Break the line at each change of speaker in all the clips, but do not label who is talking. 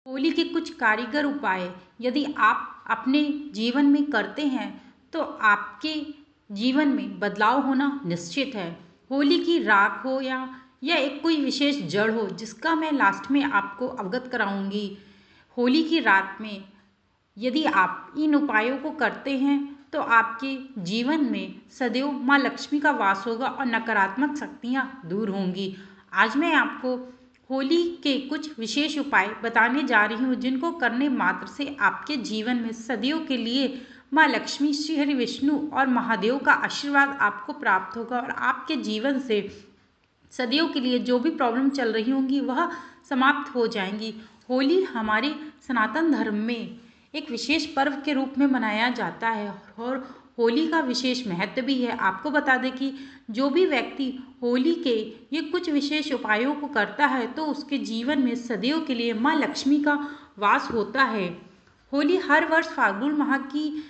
होली के कुछ कारीगर उपाय यदि आप अपने जीवन में करते हैं तो आपके जीवन में बदलाव होना निश्चित है। होली की राख हो या एक कोई विशेष जड़ हो जिसका मैं लास्ट में आपको अवगत कराऊंगी। होली की रात में यदि आप इन उपायों को करते हैं तो आपके जीवन में सदैव माँ लक्ष्मी का वास होगा और नकारात्मक शक्तियाँ दूर होंगी। आज मैं आपको होली के कुछ विशेष उपाय बताने जा रही हूँ जिनको करने मात्र से आपके जीवन में सदियों के लिए माँ लक्ष्मी, श्री हरि विष्णु और महादेव का आशीर्वाद आपको प्राप्त होगा और आपके जीवन से सदियों के लिए जो भी प्रॉब्लम चल रही होंगी वह समाप्त हो जाएंगी। होली हमारे सनातन धर्म में एक विशेष पर्व के रूप में मनाया जाता है और होली का विशेष महत्व भी है। आपको बता दें कि जो भी व्यक्ति होली के ये कुछ विशेष उपायों को करता है तो उसके जीवन में सदियों के लिए माँ लक्ष्मी का वास होता है। होली हर वर्ष फाल्गुन माह की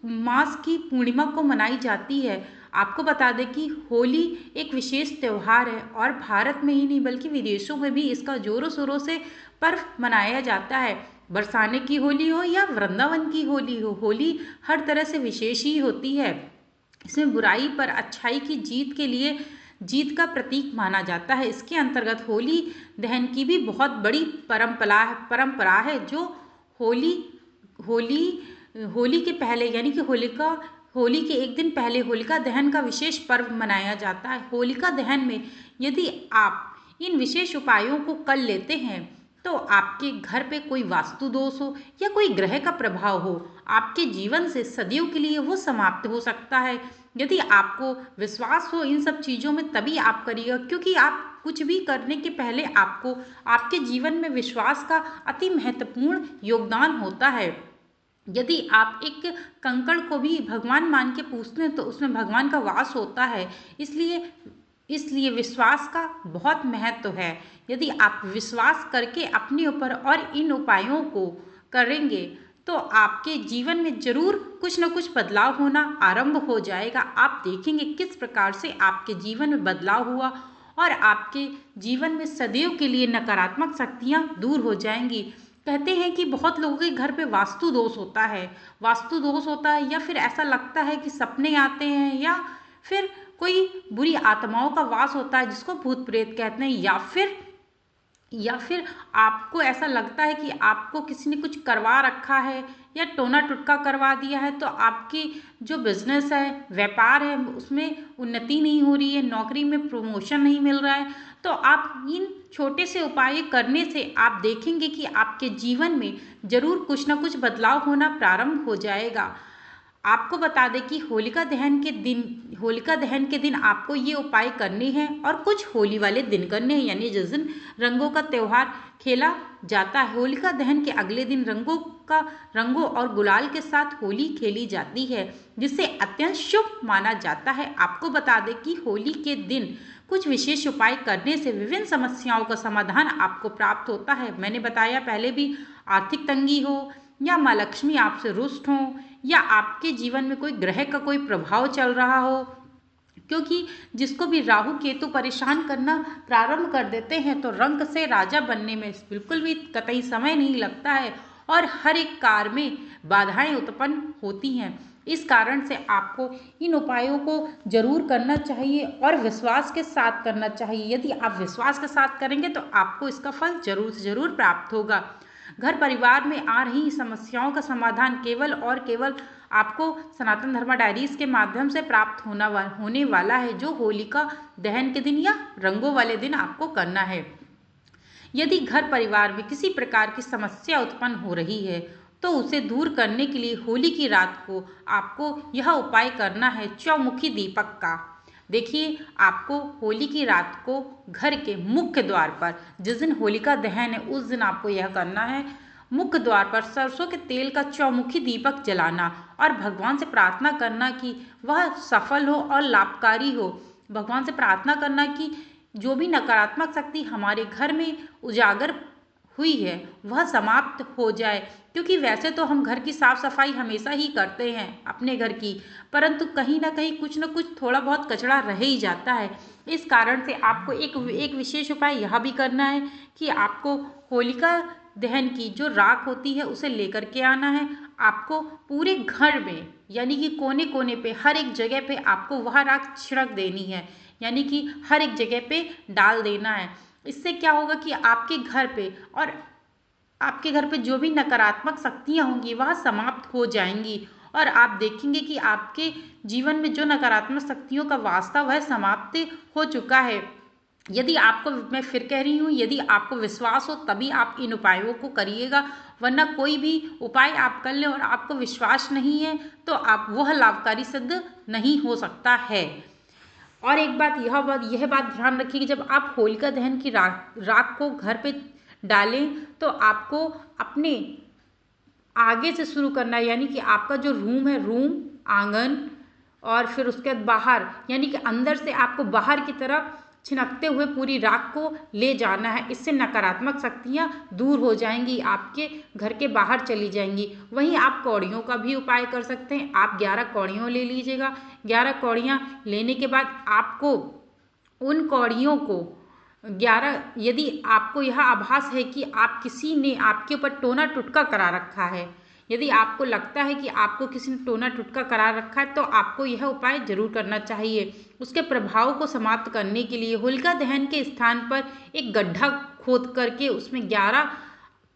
मास की पूर्णिमा को मनाई जाती है। आपको बता दें कि होली एक विशेष त्यौहार है और भारत में ही नहीं बल्कि विदेशों में भी इसका जोरों शोरों से पर्व मनाया जाता है। बरसाने की होली हो या वृंदावन की होली हो, होली हर तरह से विशेष ही होती है। इसमें बुराई पर अच्छाई की जीत के लिए जीत का प्रतीक माना जाता है। इसके अंतर्गत होली दहन की भी बहुत बड़ी परंपरा है जो होली होली होली के पहले यानी कि होली के एक दिन पहले होलिका दहन का विशेष पर्व मनाया जाता है। होलिका दहन में यदि आप इन विशेष उपायों को कर लेते हैं तो आपके घर पे कोई वास्तु दोष हो या कोई ग्रह का प्रभाव हो, आपके जीवन से सदियों के लिए वो समाप्त हो सकता है। यदि आपको विश्वास हो इन सब चीज़ों में तभी आप करिएगा, क्योंकि आप कुछ भी करने के पहले आपको आपके जीवन में विश्वास का अति महत्वपूर्ण योगदान होता है। यदि आप एक कंकड़ को भी भगवान मान के पूछते हैं तो उसमें भगवान का वास होता है। इसलिए विश्वास का बहुत महत्व है। यदि आप विश्वास करके अपने ऊपर और इन उपायों को करेंगे तो आपके जीवन में जरूर कुछ न कुछ बदलाव होना आरंभ हो जाएगा। आप देखेंगे किस प्रकार से आपके जीवन में बदलाव हुआ और आपके जीवन में सदैव के लिए नकारात्मक शक्तियाँ दूर हो जाएंगी। कहते हैं कि बहुत लोगों के घर पे वास्तु दोष होता है या फिर ऐसा लगता है कि सपने आते हैं या फिर कोई बुरी आत्माओं का वास होता है जिसको भूत प्रेत कहते हैं, या फिर आपको ऐसा लगता है कि आपको किसी ने कुछ करवा रखा है या टोना टुटका करवा दिया है तो आपकी जो बिजनेस है, व्यापार है, उसमें उन्नति नहीं हो रही है, नौकरी में प्रमोशन नहीं मिल रहा है, तो आप इन छोटे से उपाय करने से आप देखेंगे कि आपके जीवन में जरूर कुछ ना कुछ बदलाव होना प्रारंभ हो जाएगा। आपको बता दें कि होलिका दहन के दिन आपको ये उपाय करने हैं और कुछ होली वाले दिन करने हैं, यानी जिस दिन रंगों का त्यौहार खेला जाता है। होलिका दहन के अगले दिन रंगों और गुलाल के साथ होली खेली जाती है जिसे अत्यंत शुभ माना जाता है। आपको बता दें कि होली के दिन कुछ विशेष उपाय करने से विभिन्न समस्याओं का समाधान आपको प्राप्त होता है। मैंने बताया पहले भी, आर्थिक तंगी हो या माँ लक्ष्मी आपसे रुष्ट हो या आपके जीवन में कोई ग्रह का कोई प्रभाव चल रहा हो, क्योंकि जिसको भी राहु केतु परेशान करना प्रारंभ कर देते हैं तो रंक से राजा बनने में बिल्कुल भी कतई समय नहीं लगता है और हर एक कार्य में बाधाएं उत्पन्न होती हैं। इस कारण से आपको इन उपायों को जरूर करना चाहिए और विश्वास के साथ करना चाहिए। यदि आप विश्वास के साथ करेंगे तो आपको इसका फल जरूर से जरूर प्राप्त होगा। घर परिवार में आ रही समस्याओं का समाधान केवल और केवल आपको सनातन धर्मा डायरीज के माध्यम से प्राप्त होने वाला है, जो होलिका दहन के दिन या रंगों वाले दिन आपको करना है। यदि घर परिवार में किसी प्रकार की समस्या उत्पन्न हो रही है तो उसे दूर करने के लिए होली की रात को आपको यह उपाय करना है चौमुखी दीपक का। देखिए, आपको होली की रात को घर के मुख्य द्वार पर, जिस दिन होलिका दहन है उस दिन आपको यह करना है, मुख्य द्वार पर सरसों के तेल का चौमुखी दीपक जलाना और भगवान से प्रार्थना करना कि वह सफल हो और लाभकारी हो। भगवान से प्रार्थना करना कि जो भी नकारात्मक शक्ति हमारे घर में उजागर हुई है वह समाप्त हो जाए, क्योंकि वैसे तो हम घर की साफ सफाई हमेशा ही करते हैं अपने घर की, परंतु कहीं ना कहीं कुछ न कुछ थोड़ा बहुत कचरा रह ही जाता है। इस कारण से आपको एक विशेष उपाय यह भी करना है कि आपको होलिका दहन की जो राख होती है उसे लेकर के आना है। आपको पूरे घर में यानी कि कोने कोने पे हर एक जगह पे आपको वह राख छिड़क देनी है, यानी कि हर एक जगह पे डाल देना है। इससे क्या होगा कि आपके घर पे और आपके घर पे जो भी नकारात्मक शक्तियाँ होंगी वह समाप्त हो जाएंगी और आप देखेंगे कि आपके जीवन में जो नकारात्मक शक्तियों का वास था वह समाप्त हो चुका है। यदि आपको, मैं फिर कह रही हूँ, यदि आपको विश्वास हो तभी आप इन उपायों को करिएगा, वरना कोई भी उपाय आप कर लें और आपको विश्वास नहीं है तो आप वह लाभकारी सिद्ध नहीं हो सकता है। और एक बात, यह बात ध्यान रखिए कि जब आप होलिका दहन की राख को घर पे डालें तो आपको अपने आगे से शुरू करना है, यानी कि आपका जो रूम है, रूम, आंगन और फिर उसके बाद बाहर, यानी कि अंदर से आपको बाहर की तरफ छिनकते हुए पूरी राख को ले जाना है। इससे नकारात्मक शक्तियाँ दूर हो जाएंगी, आपके घर के बाहर चली जाएंगी। वहीं आप कौड़ियों का भी उपाय कर सकते हैं। आप 11 कौड़ियों ले लीजिएगा। 11 कौड़ियाँ लेने के बाद आपको उन कौड़ियों को 11, यदि आपको यह आभास है कि आप किसी ने आपके ऊपर टोना टुटका करा रखा है, यदि आपको लगता है कि आपको किसी ने टोना टुटका करा रखा है तो आपको यह उपाय जरूर करना चाहिए। उसके प्रभाव को समाप्त करने के लिए होलिका दहन के स्थान पर एक गड्ढा खोद करके उसमें 11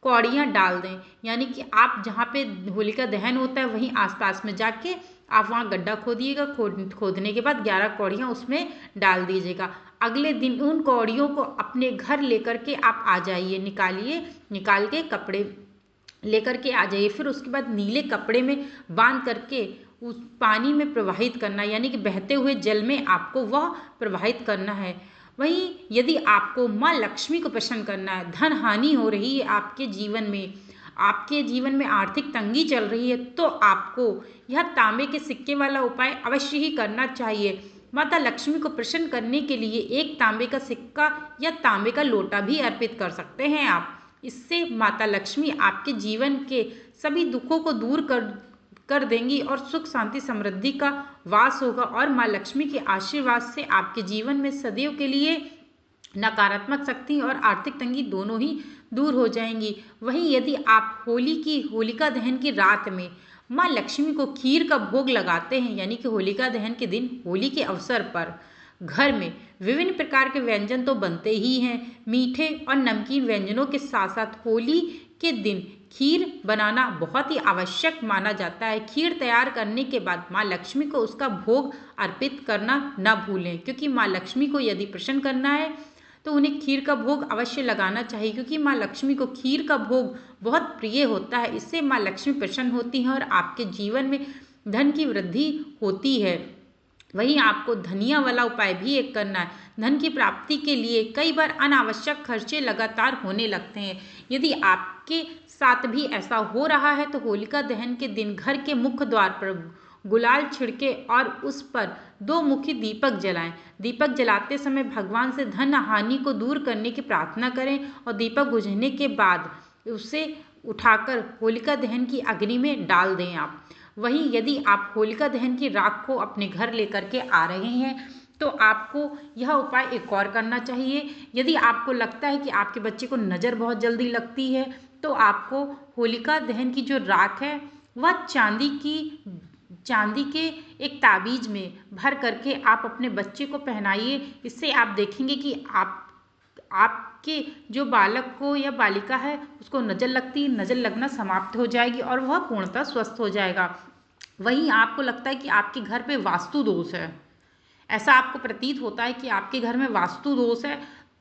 कौड़ियाँ डाल दें, यानी कि आप जहाँ पे होलिका दहन होता है वहीं आसपास में जाके आप वहाँ गड्ढा खोदिएगा। खोदने के बाद 11 कौड़ियाँ उसमें डाल दीजिएगा। अगले दिन उन कौड़ियों को अपने घर लेकर के आप आ जाइए, निकाल के कपड़े लेकर के आ जाइए। फिर उसके बाद नीले कपड़े में बांध करके उस पानी में प्रवाहित करना, यानी कि बहते हुए जल में आपको वह प्रवाहित करना है। वहीं यदि आपको माँ लक्ष्मी को प्रसन्न करना है, धन हानि हो रही है आपके जीवन में आर्थिक तंगी चल रही है, तो आपको यह तांबे के सिक्के वाला उपाय अवश्य ही करना चाहिए। माता लक्ष्मी को प्रसन्न करने के लिए एक तांबे का सिक्का या तांबे का लोटा भी अर्पित कर सकते हैं आप। इससे माता लक्ष्मी आपके जीवन के सभी दुखों को दूर कर देंगी और सुख शांति समृद्धि का वास होगा और माँ लक्ष्मी के आशीर्वाद से आपके जीवन में सदैव के लिए नकारात्मक शक्ति और आर्थिक तंगी दोनों ही दूर हो जाएंगी। वहीं यदि आप होलिका दहन की रात में माँ लक्ष्मी को खीर का भोग लगाते हैं, यानी कि होलिका दहन के दिन होली के अवसर पर घर में विभिन्न प्रकार के व्यंजन तो बनते ही हैं। मीठे और नमकीन व्यंजनों के साथ साथ होली के दिन खीर बनाना बहुत ही आवश्यक माना जाता है। खीर तैयार करने के बाद माँ लक्ष्मी को उसका भोग अर्पित करना न भूलें, क्योंकि माँ लक्ष्मी को यदि प्रसन्न करना है तो उन्हें खीर का भोग अवश्य लगाना चाहिए, क्योंकि माँ लक्ष्मी को खीर का भोग बहुत प्रिय होता है। इससे माँ लक्ष्मी प्रसन्न होती हैं और आपके जीवन में धन की वृद्धि होती है। वहीं आपको धनिया वाला उपाय भी एक करना है। धन की प्राप्ति के लिए कई बार अनावश्यक खर्चे लगातार होने लगते हैं। यदि आपके साथ भी ऐसा हो रहा है तो होलिका दहन के दिन घर के मुख्य द्वार पर गुलाल छिड़के और उस पर 2 मुखी दीपक जलाएं। दीपक जलाते समय भगवान से धन हानि को दूर करने की प्रार्थना करें और दीपक बुझने के बाद उसे उठाकर होलिका दहन की अग्नि में डाल दें आप। वहीं यदि आप होलिका दहन की राख को अपने घर लेकर के आ रहे हैं तो आपको यह उपाय एक और करना चाहिए। यदि आपको लगता है कि आपके बच्चे को नज़र बहुत जल्दी लगती है तो आपको होलिका दहन की जो राख है वह चांदी के एक ताबीज में भर करके आप अपने बच्चे को पहनाइए। इससे आप देखेंगे कि आपके जो बालक को या बालिका है उसको नज़र लगना समाप्त हो जाएगी और वह पूर्णतः स्वस्थ हो जाएगा। वहीं आपको लगता है कि आपके घर पे वास्तु दोष है, ऐसा आपको प्रतीत होता है कि आपके घर में वास्तु दोष है,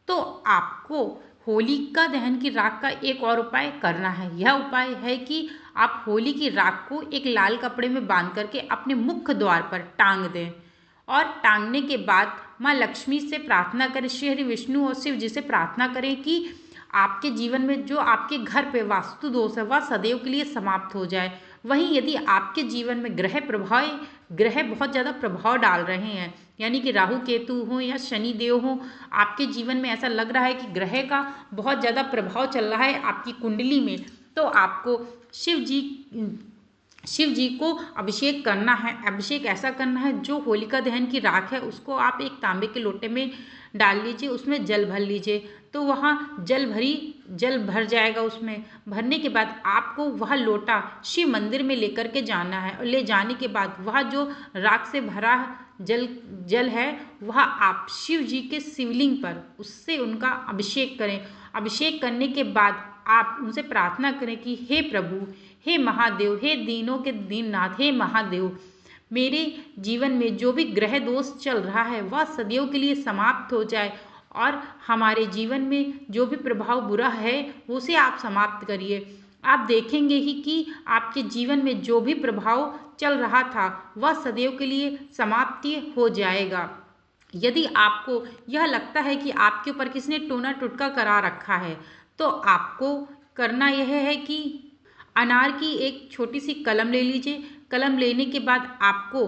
तो आपको होलिका दहन की राख का एक और उपाय करना है। यह उपाय है कि आप होली की राख को एक लाल कपड़े में बांध करके अपने मुख्य द्वार पर टांग दें और टांगने के बाद माँ लक्ष्मी से प्रार्थना करें, श्री हरि विष्णु और शिव जी से प्रार्थना करें कि आपके जीवन में जो आपके घर पे वास्तु दोष है वह सदैव के लिए समाप्त हो जाए। वहीं यदि आपके जीवन में ग्रह बहुत ज़्यादा प्रभाव डाल रहे हैं, यानी कि राहु केतु हो या शनि देव हो, आपके जीवन में ऐसा लग रहा है कि ग्रह का बहुत ज़्यादा प्रभाव चल रहा है आपकी कुंडली में, तो आपको शिव जी को अभिषेक करना है। अभिषेक ऐसा करना है, जो होलिका दहन की राख है उसको आप एक तांबे के लोटे में डाल लीजिए, उसमें जल भर लीजिए। तो वहाँ जल भरी जल भर जाएगा। उसमें भरने के बाद आपको वह लोटा शिव मंदिर में लेकर के जाना है और ले जाने के बाद वह जो राख से भरा जल है वह आप शिव जी के शिवलिंग पर उससे उनका अभिषेक करें। अभिषेक करने के बाद आप उनसे प्रार्थना करें कि हे प्रभु, हे महादेव, हे दीनों के दीननाथ, हे महादेव, मेरे जीवन में जो भी ग्रह दोष चल रहा है वह सदियों के लिए समाप्त हो जाए और हमारे जीवन में जो भी प्रभाव बुरा है उसे आप समाप्त करिए। आप देखेंगे ही कि आपके जीवन में जो भी प्रभाव चल रहा था वह सदैव के लिए समाप्ति हो जाएगा। यदि आपको यह लगता है कि आपके ऊपर किसी ने टोना टुटका करा रखा है तो आपको करना यह है कि अनार की एक छोटी सी कलम ले लीजिए। कलम लेने के बाद आपको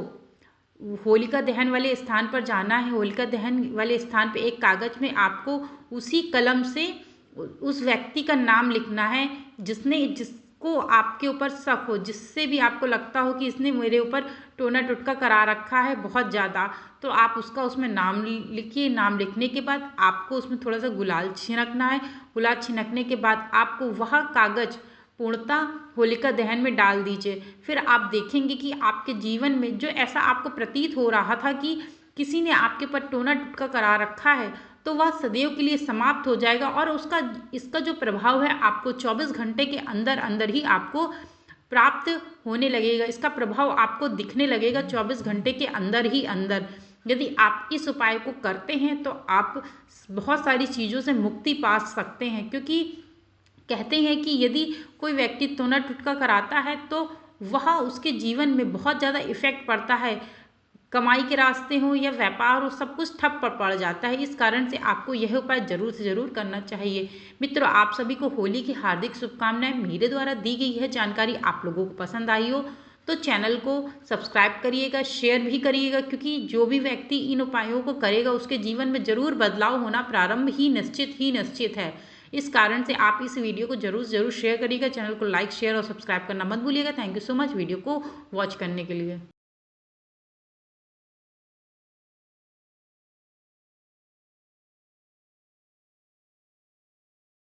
होलिका दहन वाले स्थान पर जाना है। होलिका दहन वाले स्थान पर एक कागज़ में आपको उसी कलम से उस व्यक्ति का नाम लिखना है जिसको आपके ऊपर शक हो, जिससे भी आपको लगता हो कि इसने मेरे ऊपर टोना टुटका करा रखा है बहुत ज़्यादा, तो आप उसका उसमें नाम लिखिए। नाम लिखने के बाद आपको उसमें थोड़ा सा गुलाल छिड़कना है। गुलाल छिड़कने के बाद आपको वह कागज़ पूर्णतः होलिका दहन में डाल दीजिए। फिर आप देखेंगे कि आपके जीवन में जो ऐसा आपको प्रतीत हो रहा था कि किसी ने आपके ऊपर टोना टुटका करा रखा है तो वह सदैव के लिए समाप्त हो जाएगा और इसका जो प्रभाव है आपको 24 घंटे के अंदर अंदर ही आपको प्राप्त होने लगेगा। इसका प्रभाव आपको दिखने लगेगा 24 घंटे के अंदर ही अंदर। यदि आप इस उपाय को करते हैं तो आप बहुत सारी चीज़ों से मुक्ति पा सकते हैं, क्योंकि कहते हैं कि यदि कोई व्यक्ति टोना टुटका कराता है तो वह उसके जीवन में बहुत ज़्यादा इफ़ेक्ट पड़ता है। कमाई के रास्ते हो या व्यापार हो, सब कुछ ठप पड़ जाता है। इस कारण से आपको यह उपाय ज़रूर से ज़रूर करना चाहिए। मित्रों, आप सभी को होली की हार्दिक शुभकामनाएं। मेरे द्वारा दी गई यह जानकारी आप लोगों को पसंद आई हो तो चैनल को सब्सक्राइब करिएगा, शेयर भी करिएगा, क्योंकि जो भी व्यक्ति इन उपायों को करेगा उसके जीवन में ज़रूर बदलाव होना प्रारंभ ही निश्चित है। इस कारण से आप इस वीडियो को ज़रूर से ज़रूर शेयर करिएगा। चैनल को लाइक, शेयर और सब्सक्राइब करना मत भूलिएगा। Thank you so much video को वॉच करने के लिए।